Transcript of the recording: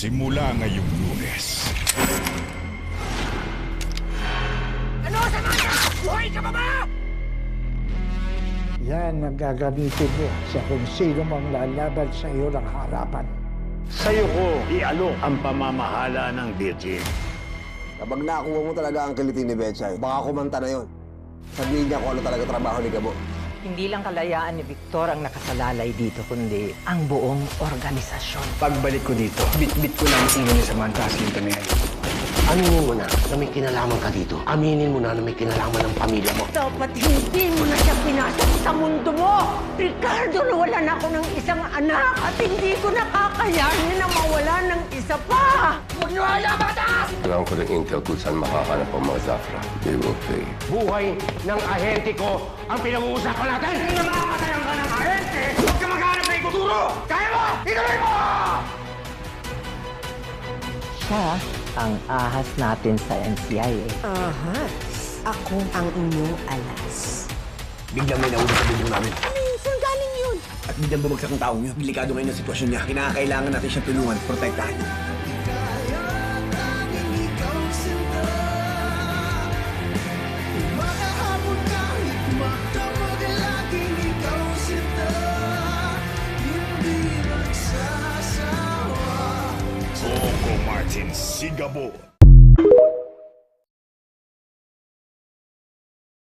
simula ngayong Lunes. Ano sa mga? Buhay ka ba ba? Yan ang gagamitin mo sa kung sino mang lalaban sa iyo ng harapan. Sa'yo ko ialok ang pamamahala ng Virgin. Kapag nakuha mo talaga ang kilitin ni Betchay, baka kumanta na yun. Sabihin niya kung ano talaga trabaho ni Gabo. Hindi lang kalayaan ni Victor ang nakasalalay dito, kundi ang buong organisasyon. Pagbalik ko dito, bit-bit ko lang ang ni Samantha Jacinto na yan. Aminin mo na may kinalaman ka dito. Aminin mo na may kinalaman ng pamilya mo. Dapat hindi mo na siya pinasok sa mundo mo! Ricardo, nawalan ako ng isang anak at hindi ko nakakayanin na mawala ng isa pa! Huwag niyo haya, batas! Kailangan ko ng intel kung saan makakanap ang mga Zafra. They will pay. Buhay ng ahente ko ang pinag-uusapan natin! Hindi na makakatayan ka ng ahente! Huwag ka maghanap na ikuturo! Kaya mo! Ituloy mo! Siya ang ahas natin sa NCIA. Ahas, ako ang inyong alas. Biglang may naubos sa bubo namin. Saan galing yun? At biglang bumagsak ang taong yun. Delikado ngayon ang sitwasyon niya. Kinakailangan natin siyang tulungan, protektahan. Coco Martin Sigabo.